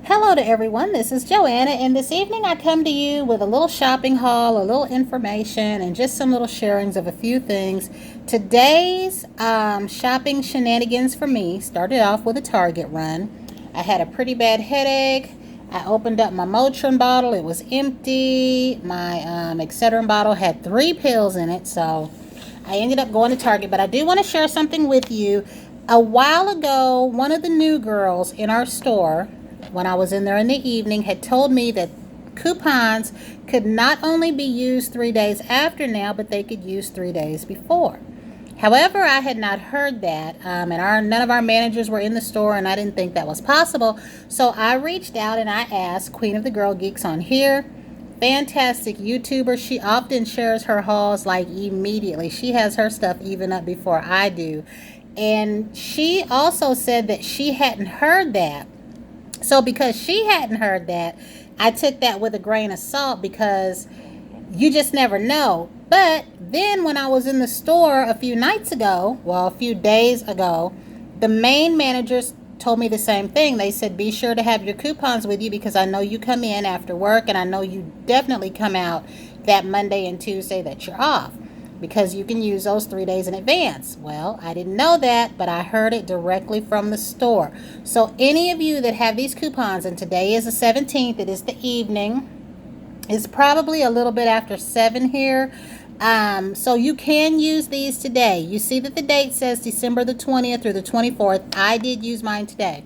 Hello to everyone, this is Joanna, and this evening I come to you with a little shopping haul, a little information, and just some little sharings of a few things. Today's shopping shenanigans for me started off with a Target run. I had a pretty bad headache. I opened up my Motrin bottle, it was empty. My Excedrin bottle had 3 pills in it, so I ended up going to Target. But I do want to share something with you. A while ago, one of the new girls in our store, when I was in there in the evening, had told me that coupons could not only be used 3 days after now, but they could use 3 days before. However, I had not heard that, and none of our managers were in the store, and I didn't think that was possible. So I reached out and I asked Queen of the Girl Geeks on here, fantastic YouTuber. She often shares her hauls like immediately. She has her stuff even up before I do. And she also said that she hadn't heard that. So because she hadn't heard that, I took that with a grain of salt because you just never know. But then when I was in the store a few days ago, the main managers told me the same thing. They said, be sure to have your coupons with you because I know you come in after work and I know you definitely come out that Monday and Tuesday that you're off because you can use those 3 days in advance. Well, I didn't know that, but I heard it directly from the store. So any of you that have these coupons, and today is the 17th, it is the evening, it's probably a little bit after 7 here. So you can use these today. You see that the date says December the 20th through the 24th. I did use mine today.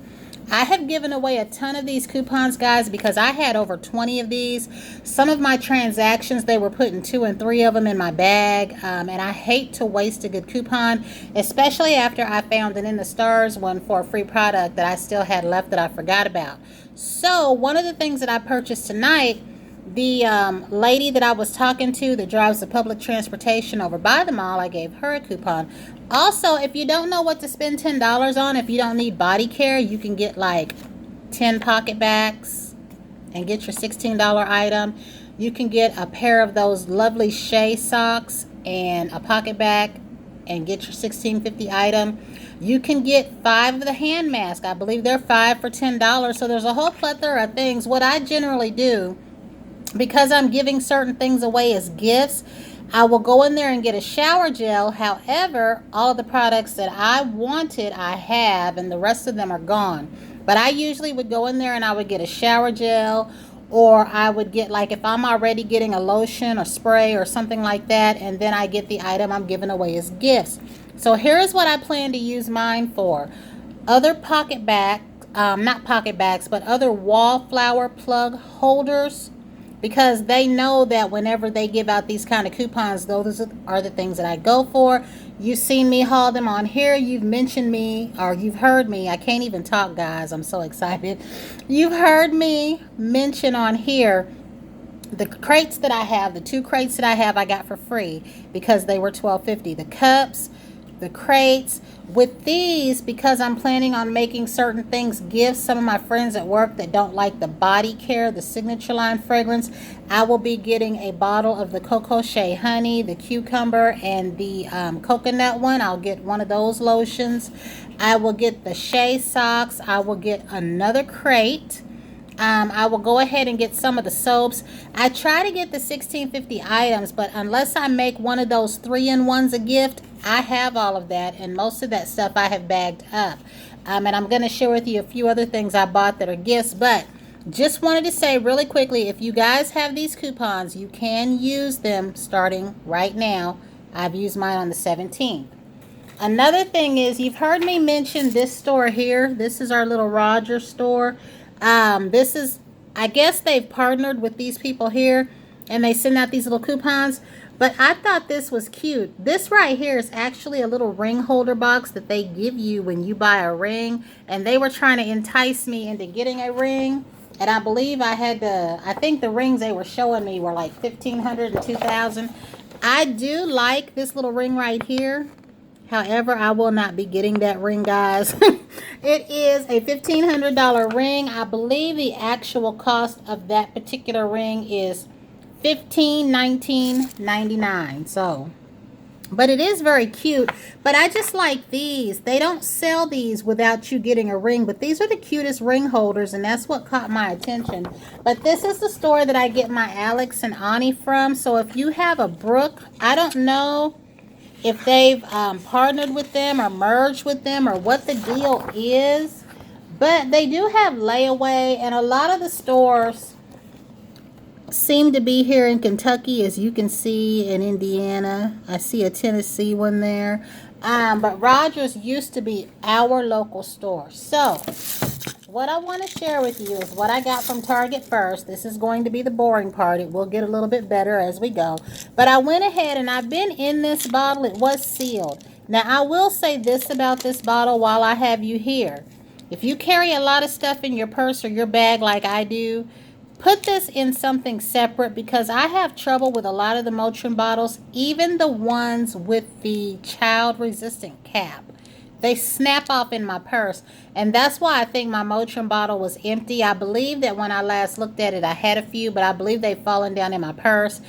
I have given away a ton of these coupons, guys, because I had over 20 of these. Some of my transactions, they were putting 2 and 3 of them in my bag, and I hate to waste a good coupon, especially after I found an in the stars one for a free product that I still had left that I forgot about. So one of the things that I purchased tonight, the lady that I was talking to that drives the public transportation over by the mall, I gave her a coupon. Also, if you don't know what to spend $10 on, if you don't need body care, you can get like 10 pocket bags and get your $16 item. You can get a pair of those lovely Shea socks and a pocket bag and get your $16.50 item. You can get 5 of the hand masks. I believe they're 5 for $10. So there's a whole plethora of things. What I generally do, because I'm giving certain things away as gifts, I will go in there and get a shower gel. However, all of the products that I wanted, I have, and the rest of them are gone. But I usually would go in there and I would get a shower gel, or I would get, like, if I'm already getting a lotion or spray or something like that, and then I get the item I'm giving away as gifts. So here's what I plan to use mine for. Other pocket bags, not pocket bags, but other wallflower plug holders, because they know that whenever they give out these kind of coupons, those are the things that I go for. You've seen me haul them on here. You've mentioned me, or you've heard me. I can't even talk, guys. I'm so excited. You've heard me mention on here the crates that I have, the 2 crates that I have, I got for free because they were $12.50. The cups, the crates. With these, because I'm planning on making certain things gifts, some of my friends at work that don't like the body care, the signature line fragrance, I will be getting a bottle of the Cocoa Shea Honey, the cucumber, and the coconut one. I'll get one of those lotions. I will get the Shea socks. I will get another crate. I will go ahead and get some of the soaps. I try to get the $16.50 items, but unless I make one of those 3-in-1s a gift, I have all of that, and most of that stuff I have bagged up. And I'm going to share with you a few other things I bought that are gifts, but just wanted to say really quickly, if you guys have these coupons, you can use them starting right now. I've used mine on the 17th. Another thing is, you've heard me mention this store here. This is our little Roger store. This is, I guess they've partnered with these people here and they send out these little coupons, but I thought this was cute. This right here is actually a little ring holder box that they give you when you buy a ring, and they were trying to entice me into getting a ring, and I believe I think the rings they were showing me were like $1,500 and $2,000. I do like this little ring right here. However, I will not be getting that ring, guys. It is a $1,500 ring. I believe the actual cost of that particular ring is $15, $19, $99. So But it is very cute. But I just like these. They don't sell these without you getting a ring. But these are the cutest ring holders. And that's what caught my attention. But this is the store that I get my Alex and Ani from. So if you have a Brooke, I don't know if they've partnered with them or merged with them or what the deal is. But they do have layaway. And a lot of the stores seem to be here in Kentucky, as you can see, in Indiana. I see a Tennessee one there. But Rogers used to be our local store. So what I want to share with you is what I got from Target first. This is going to be the boring part. It will get a little bit better as we go. But I went ahead and I've been in this bottle. It was sealed. Now I will say this about this bottle while I have you here. If you carry a lot of stuff in your purse or your bag like I do, put this in something separate, because I have trouble with a lot of the Motrin bottles, even the ones with the child resistant cap. They snap off in my purse, and that's why I think my Motrin bottle was empty. I believe that when I last looked at it, I had a few, but I believe they've fallen down in my purse.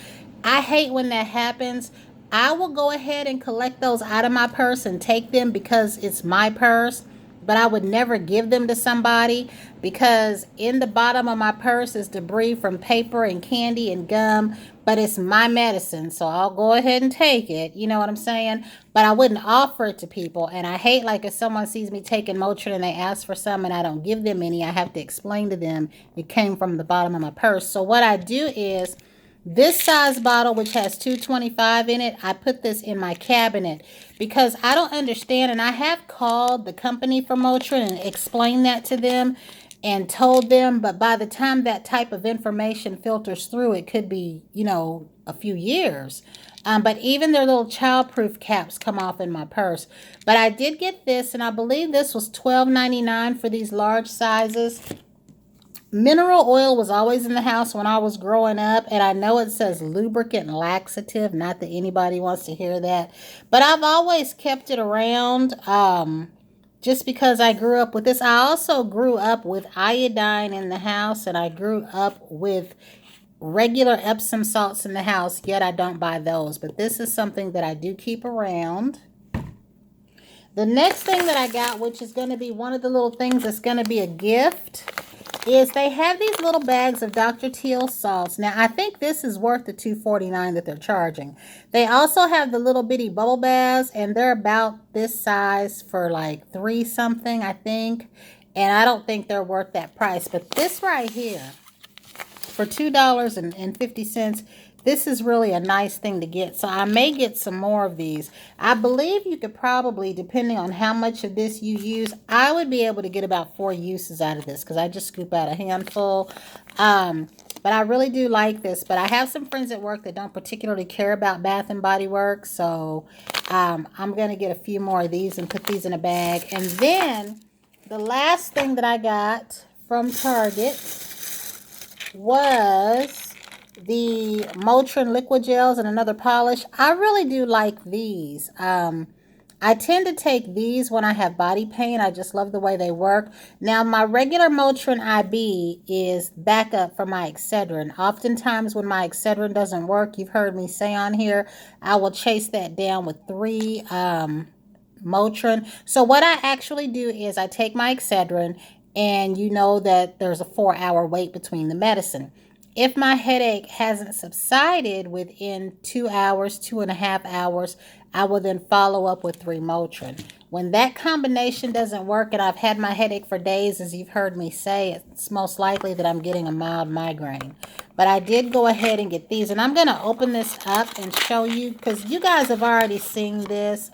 I hate when that happens. I will go ahead and collect those out of my purse and take them because it's my purse. But I would never give them to somebody, because in the bottom of my purse is debris from paper and candy and gum. But it's my medicine, so I'll go ahead and take it. You know what I'm saying? But I wouldn't offer it to people. And I hate, like, if someone sees me taking Motrin and they ask for some and I don't give them any, I have to explain to them it came from the bottom of my purse. So what I do is, this size bottle, which has 225 in it, I put this in my cabinet because I don't understand. And I have called the company for Motrin and explained that to them and told them. But by the time that type of information filters through, it could be, a few years. But even their little childproof caps come off in my purse. But I did get this, and I believe this was $12.99 for these large sizes. Mineral oil was always in the house when I was growing up, and I know it says lubricant and laxative, not that anybody wants to hear that, but I've always kept it around just because I grew up with this. I also grew up with iodine in the house, and I grew up with regular Epsom salts in the house, yet I don't buy those, but this is something that I do keep around. The next thing that I got, which is going to be one of the little things that's going to be a gift, is they have these little bags of Dr. Teal salts. Now, I think this is worth the $2.49 that they're charging. They also have the little bitty bubble baths, and they're about this size for like $3 something, I think. And I don't think they're worth that price. But this right here, for $2.50, this is really a nice thing to get. So I may get some more of these. I believe you could probably, depending on how much of this you use, I would be able to get about 4 uses out of this, because I just scoop out a handful. But I really do like this. But I have some friends at work that don't particularly care about Bath and Body Works. So I'm going to get a few more of these and put these in a bag. And then the last thing that I got from Target was the Motrin liquid gels and another polish. I really do like these. I tend to take these when I have body pain. I just love the way they work. Now, my regular Motrin IB is backup for my Excedrin. Oftentimes when my Excedrin doesn't work, you've heard me say on here, I will chase that down with 3 Motrin. So what I actually do is I take my Excedrin, and you know that there's a 4-hour wait between the medicine. If my headache hasn't subsided within 2 hours, 2.5 hours, I will then follow up with 3 Motrin. When that combination doesn't work and I've had my headache for days, as you've heard me say, it's most likely that I'm getting a mild migraine. But I did go ahead and get these. And I'm going to open this up and show you, because you guys have already seen this.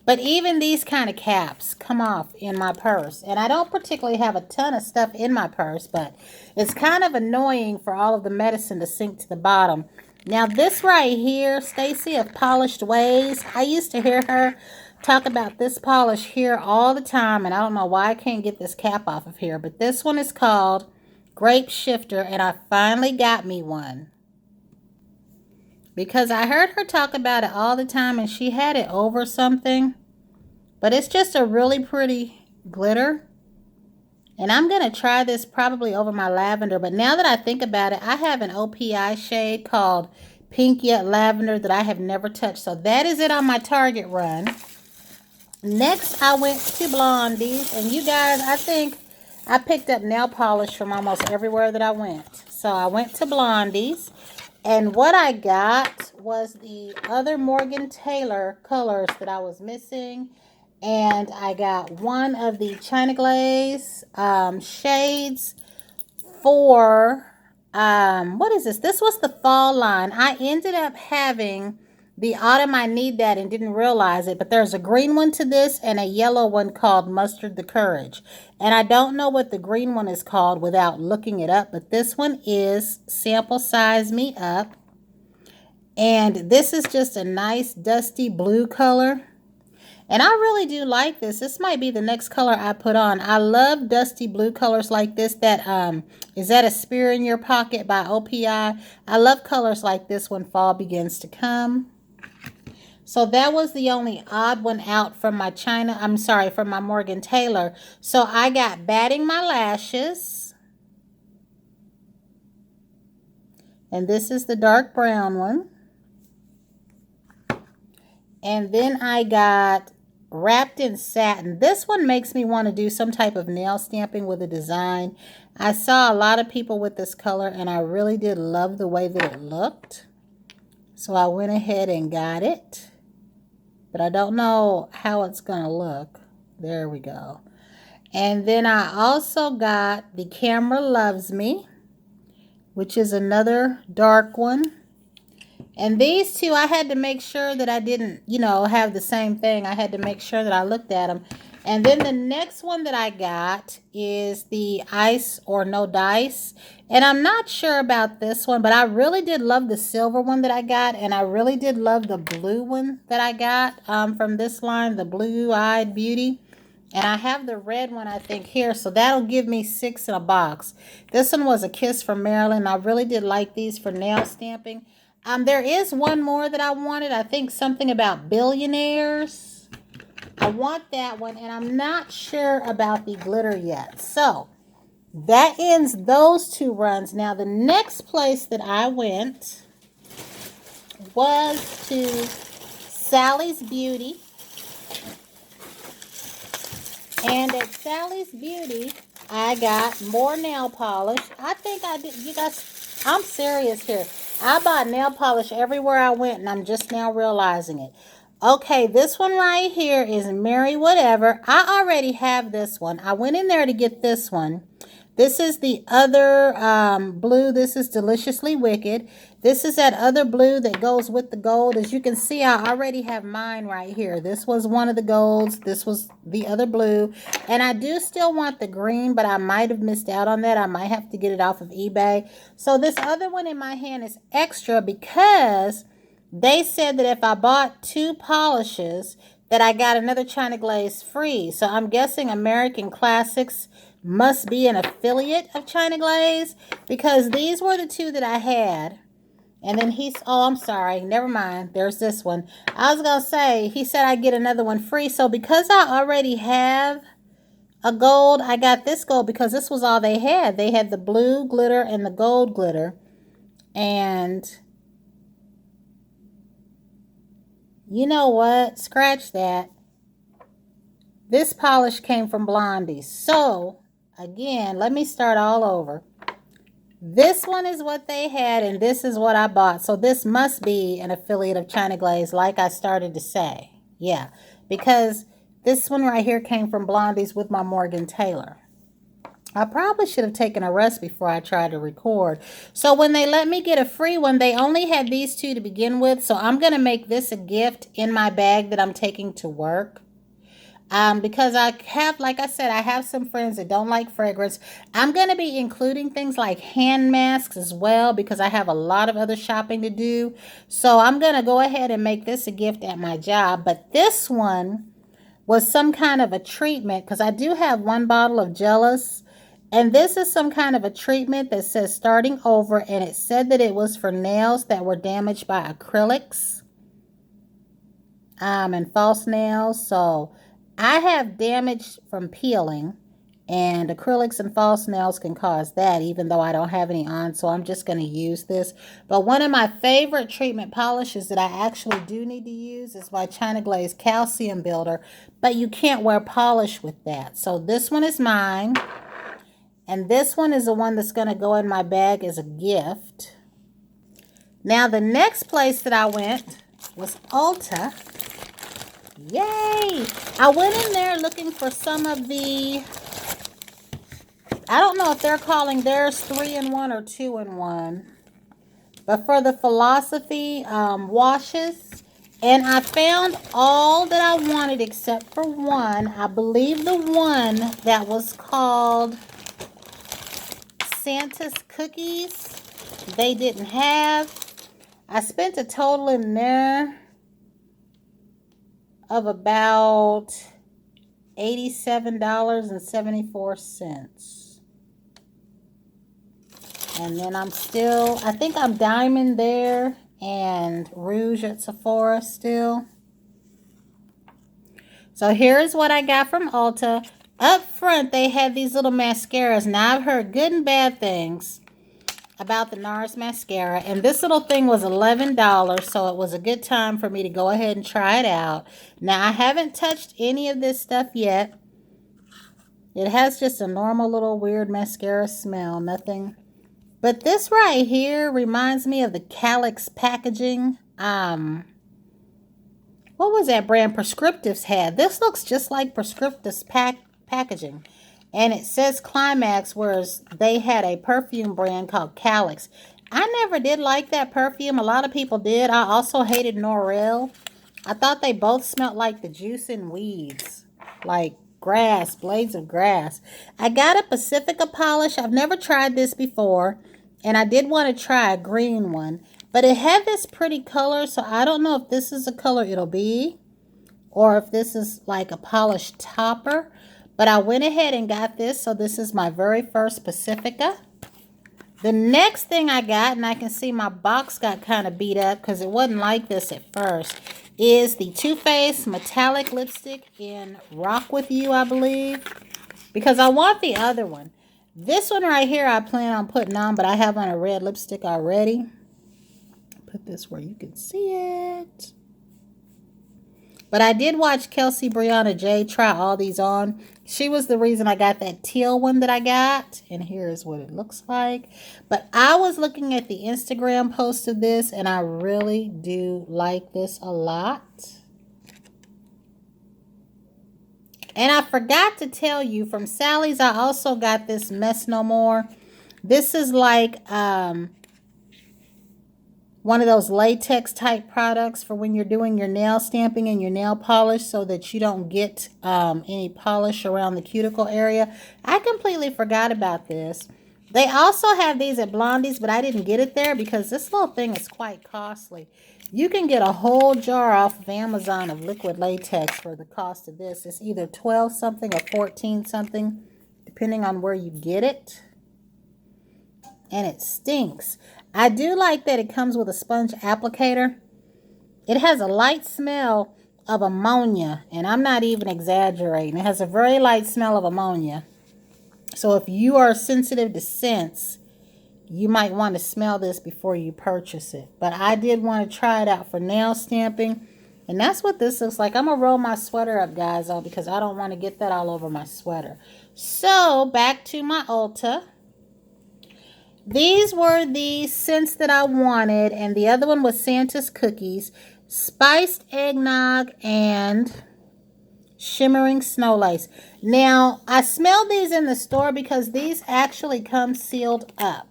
But even these kind of caps come off in my purse. And I don't particularly have a ton of stuff in my purse, but it's kind of annoying for all of the medicine to sink to the bottom. Now, this right here, Stacy of Polished Ways, I used to hear her talk about this polish here all the time, and I don't know why I can't get this cap off of here. But this one is called Grape Shifter, and I finally got me one, because I heard her talk about it all the time, and she had it over something. But it's just a really pretty glitter. And I'm going to try this probably over my lavender. But now that I think about it, I have an OPI shade called pink yet lavender that I have never touched. So that is it on my Target run. Next, I went to Blondie's, and you guys, I think I picked up nail polish from almost everywhere that I went. So I went to Blondie's, and what I got was the other Morgan Taylor colors that I was missing. And I got one of the China Glaze shades for, what is this? This was the fall line. I ended up having the autumn I Need That and didn't realize it, but there's a green one to this and a yellow one called Mustard the Courage. And I don't know what the green one is called without looking it up, but this one is Sample Size Me Up. And this is just a nice dusty blue color. And I really do like this. This might be the next color I put on. I love dusty blue colors like this. Is that a Spear in Your Pocket by OPI? I love colors like this when fall begins to come. So that was the only odd one out from my from my Morgan Taylor. So I got Batting My Lashes. And this is the dark brown one. And then I got Wrapped in Satin. This one makes me want to do some type of nail stamping with a design. I saw a lot of people with this color, and I really did love the way that it looked. So I went ahead and got it. But I don't know how it's going to look. There we go. And then I also got the Camera Loves Me, which is another dark one. And these two, I had to make sure that I didn't, have the same thing. I had to make sure that I looked at them. And then the next one that I got is the Ice or No Dice. And I'm not sure about this one, but I really did love the silver one that I got. And I really did love the blue one that I got from this line, the Blue Eyed Beauty. And I have the red one, I think, here. So that'll give me 6 in a box. This one was a Kiss from Maryland. I really did like these for nail stamping. There is one more that I wanted. I think something about billionaires. I want that one, and I'm not sure about the glitter yet. So that ends those 2 runs. Now, the next place that I went was to Sally's Beauty. And at Sally's Beauty, I got more nail polish. I think I did. You guys, I'm serious here. I bought nail polish everywhere I went, and I'm just now realizing it. Okay, this one right here is Mary Whatever. I already have this one. I went in there to get this one. This is the other blue. This is Deliciously Wicked. This is that other blue that goes with the gold. As you can see, I already have mine right here. This was one of the golds. This was the other blue. And I do still want the green, but I might have missed out on that. I might have to get it off of eBay. So this other one in my hand is extra because they said that if I bought 2 polishes, that I got another China Glaze free. So I'm guessing American Classics must be an affiliate of China Glaze, because these were the 2 that I had. And then I'm sorry, never mind, there's this one. I was gonna say, he said I'd get another one free. So because I already have a gold, I got this gold because this was all they had. They had the blue glitter and the gold glitter. And you know what? Scratch that. This polish came from Blondie. So again, let me start all over. This one is what they had, and this is what I bought. So this must be an affiliate of China Glaze, like I started to say. Yeah, because this one right here came from Blondie's with my Morgan Taylor. I probably should have taken a rest before I tried to record. So when they let me get a free one, they only had these 2 to begin with. So I'm going to make this a gift in my bag that I'm taking to work. Because I have, like I said, I have some friends that don't like fragrance. I'm going to be including things like hand masks as well, because I have a lot of other shopping to do. So I'm going to go ahead and make this a gift at my job. But this one was some kind of a treatment, because I do have 1 bottle of Jealous. And this is some kind of a treatment that says starting over. And it said that it was for nails that were damaged by acrylics and false nails. So I have damage from peeling, And acrylics and false nails can cause that, even though I don't have any on, so I'm just going to use this. But one of my favorite treatment polishes that I actually do need to use is my China Glaze Calcium Builder, but you can't wear polish with that. So this one is mine, and this one is the one that's going to go in my bag as a gift. Now, the next place that I went was Ulta. Yay! I went in there looking for some of the, I don't know if they're calling theirs 3-in-1 or 2-in-1, but for the Philosophy washes, and I found all that I wanted except for one. I believe the one that was called Santa's Cookies, they didn't have. I spent a total in there of about $87.74. And then I think I'm Diamond there and Rouge at Sephora still. So here's what I got from Ulta. Up front, they had these little mascaras. Now, I've heard good and bad things about the NARS mascara. And this little thing was $11, so it was a good time for me to go ahead and try it out. Now, I haven't touched any of this stuff yet. It has just a normal little weird mascara smell. Nothing. But this right here reminds me of the Calyx packaging. What was that brand Prescriptives had? This looks just like Prescriptives packaging. And it says Climax, whereas they had a perfume brand called Calyx. I never did like that perfume. A lot of people did. I also hated Norel. I thought they both smelled like the juice in weeds. Like grass, blades of grass. I got a Pacifica polish. I've never tried this before. And I did want to try a green one. But it had this pretty color. So I don't know if this is the color it'll be. Or if this is like a polished topper. But I went ahead and got this. So this is my very first Pacifica. The next thing I got, and I can see my box got kind of beat up because it wasn't like this at first, is the Too Faced Metallic Lipstick in Rock With You, I believe. Because I want the other one. This one right here I plan on putting on, but I have on a red lipstick already. Put this where you can see it. But I did watch Kelsey Brianna J try all these on. She was the reason I got that teal one that I got. And here's what it looks like. But I was looking at the Instagram post of this, and I really do like this a lot. And I forgot to tell you, from Sally's, I also got this Mess No More. This is like one of those latex type products for when you're doing your nail stamping and your nail polish so that you don't get any polish around the cuticle area. I completely forgot about this. They also have these at Blondie's, but I didn't get it there because this little thing is quite costly. You can get a whole jar off of Amazon of liquid latex for the cost of this. It's either 12 something or 14 something, depending on where you get it. And it stinks. I do like that it comes with a sponge applicator. It has a light smell of ammonia, and I'm not even exaggerating. It has a very light smell of ammonia. So if you are sensitive to scents, you might want to smell this before you purchase it. But I did want to try it out for nail stamping. And that's what this looks like. I'm going to roll my sweater up, guys, though, because I don't want to get that all over my sweater. So back to my Ulta. These were the scents that I wanted. And the other one was Santa's Cookies, Spiced Eggnog, and Shimmering Snow Lace. Now, I smelled these in the store because these actually come sealed up.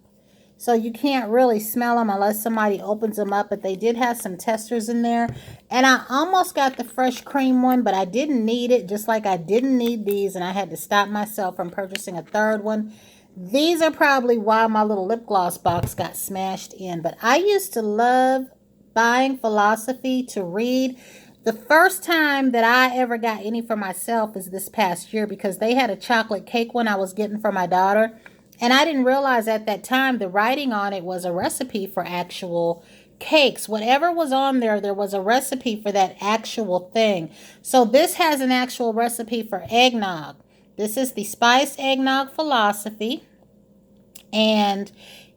So you can't really smell them unless somebody opens them up. But they did have some testers in there. And I almost got the fresh cream one, but I didn't need it. Just like I didn't need these. And I had to stop myself from purchasing a third one. These are probably why my little lip gloss box got smashed in. But I used to love buying Philosophy to read. The first time that I ever got any for myself is this past year because they had a chocolate cake one I was getting for my daughter. And I didn't realize at that time the writing on it was a recipe for actual cakes. Whatever was on there, there was a recipe for that actual thing. So this has an actual recipe for eggnog. This is the Spiced Eggnog Philosophy. And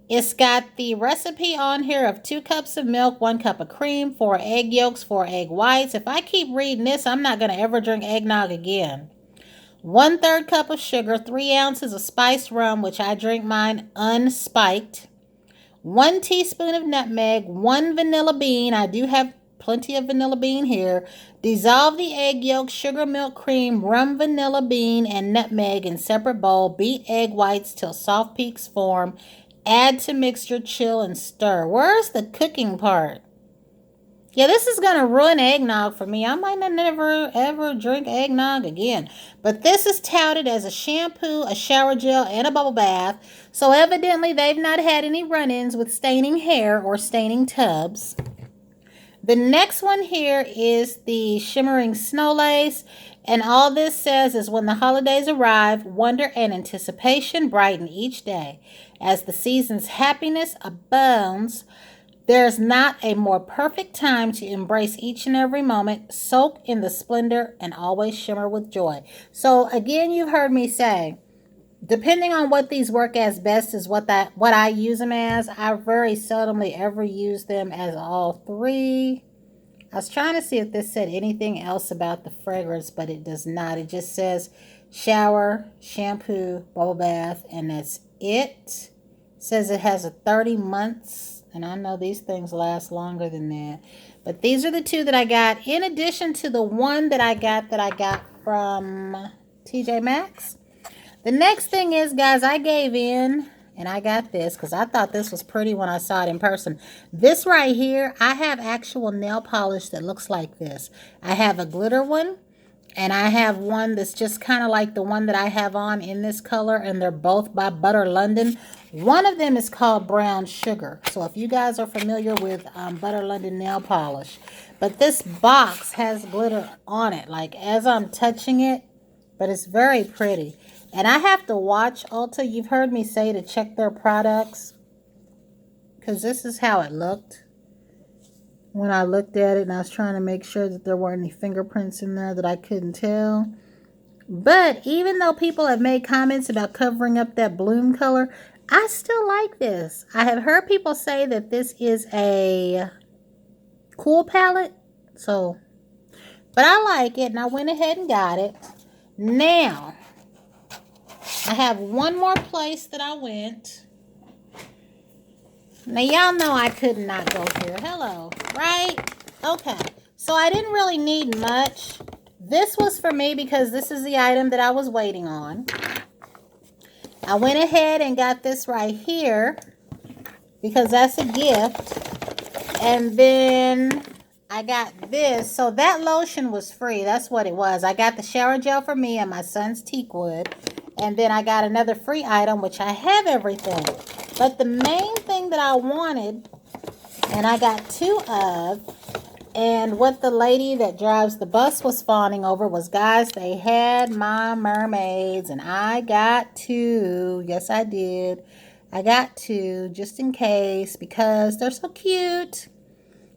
it's got the recipe on here of 2 cups of milk, 1 cup of cream, 4 egg yolks, 4 egg whites. If I keep reading this, I'm not going to ever drink eggnog again. 1/3 cup of sugar, 3 ounces of spiced rum, which I drink mine unspiked. 1 teaspoon of nutmeg, 1 vanilla bean. I do have plenty of vanilla bean here. Dissolve the egg yolk, sugar, milk, cream, rum, vanilla bean, and nutmeg in separate bowl. Beat egg whites till soft peaks form. Add to mixture, chill, and stir. Where's the cooking part? Yeah, this is going to ruin eggnog for me. I might not never, ever drink eggnog again. But this is touted as a shampoo, a shower gel, and a bubble bath. So evidently, they've not had any run-ins with staining hair or staining tubs. The next one here is the Shimmering Snow Lace. And all this says is when the holidays arrive, wonder and anticipation brighten each day. As the season's happiness abounds, there's not a more perfect time to embrace each and every moment, soak in the splendor, and always shimmer with joy. So again, you've heard me say, depending on what these work as best is what I use them as. I very seldomly ever use them as all 3. I was trying to see if this said anything else about the fragrance, but it does not. It just says shower, shampoo, bubble bath, and that's it. It says it has a 30 months, and I know these things last longer than that. But these are the 2 that I got, in addition to the one that I got from TJ Maxx. The next thing is, guys, I gave in and I got this because I thought this was pretty when I saw it in person. This right here, I have actual nail polish that looks like this. I have a glitter one and I have one that's just kind of like the one that I have on in this color, and they're both by Butter London. One of them is called Brown Sugar. So if you guys are familiar with Butter London nail polish. But this box has glitter on it, like as I'm touching it, but it's very pretty. And I have to watch Ulta. You've heard me say to check their products, because this is how it looked when I looked at it, and I was trying to make sure that there weren't any fingerprints in there that I couldn't tell. But even though people have made comments about covering up that bloom color, I still like this. I have heard people say that this is a cool palette. So, but I like it, and I went ahead and got it. Now, I have one more place that I went. Now, y'all know I could not go here. Hello, right? Okay, so I didn't really need much. This was for me because this is the item that I was waiting on. I went ahead and got this right here because that's a gift. And then I got this. So that lotion was free. That's what it was. I got the shower gel for me and my son's teakwood. And then I got another free item, which I have everything. But the main thing that I wanted, and I got 2 of, and what the lady that drives the bus was fawning over was, guys, they had my mermaids, and I got 2. Yes, I did. I got 2 just in case because they're so cute.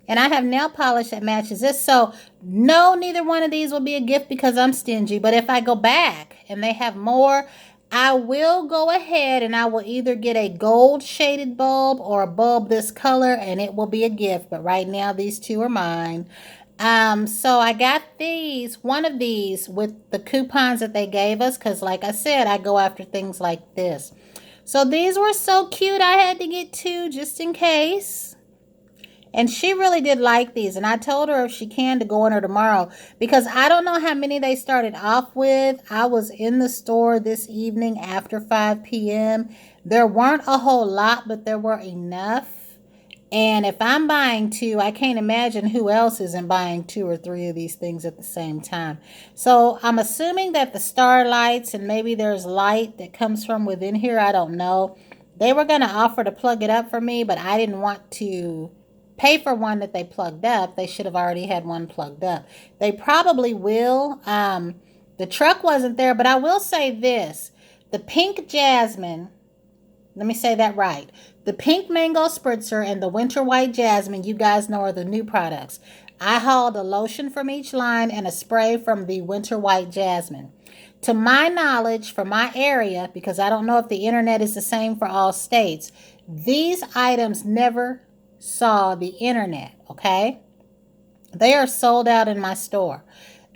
And I have nail polish that matches this. So, no, neither one of these will be a gift because I'm stingy. But if I go back and they have more, I will go ahead and I will either get a gold shaded bulb or a bulb this color, and it will be a gift. But right now, these 2 are mine. So I got one of these with the coupons that they gave us. Because like I said, I go after things like this. So these were so cute. I had to get 2 just in case. And she really did like these. And I told her if she can to go in her tomorrow. Because I don't know how many they started off with. I was in the store this evening after 5 p.m. There weren't a whole lot, but there were enough. And if I'm buying 2, I can't imagine who else isn't buying 2 or 3 of these things at the same time. So I'm assuming that the starlights and maybe there's light that comes from within here. I don't know. They were going to offer to plug it up for me, but I didn't want to pay for one that they plugged up. They should have already had one plugged up. They probably will. The truck wasn't there, but I will say this. The pink jasmine, let me say that right. The pink mango spritzer and the winter white jasmine, you guys know, are the new products. I hauled a lotion from each line and a spray from the winter white jasmine. To my knowledge, for my area, because I don't know if the internet is the same for all states, these items never saw the internet, okay? They are sold out in my store.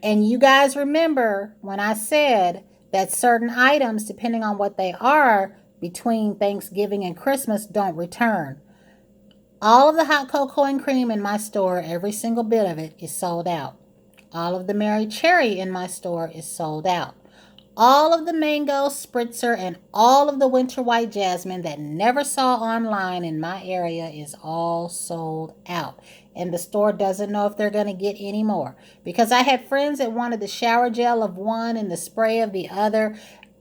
And you guys remember when I said that certain items, depending on what they are, between Thanksgiving and Christmas, don't return. All of the hot cocoa and cream in my store, every single bit of it, is sold out. All of the Mary Cherry in my store is sold out. All of the mango spritzer and all of the winter white jasmine that never saw online in my area is all sold out. And the store doesn't know if they're going to get any more. Because I had friends that wanted the shower gel of one and the spray of the other.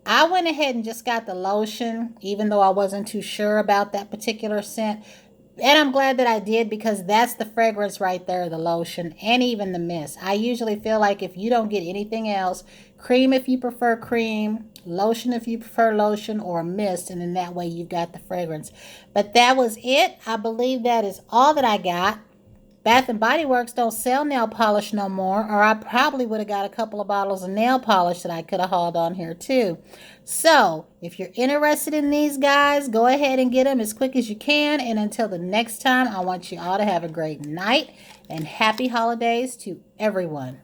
I went ahead and just got the lotion, even though I wasn't too sure about that particular scent. And I'm glad that I did, because that's the fragrance right there, the lotion, and even the mist. I usually feel like if you don't get anything else, cream if you prefer cream, lotion if you prefer lotion, or a mist, and in that way you've got the fragrance. But that was it. I believe that is all that I got. Bath and Body Works don't sell nail polish no more, or I probably would have got a couple of bottles of nail polish that I could have hauled on here too. So, if you're interested in these guys, go ahead and get them as quick as you can. And until the next time, I want you all to have a great night and happy holidays to everyone.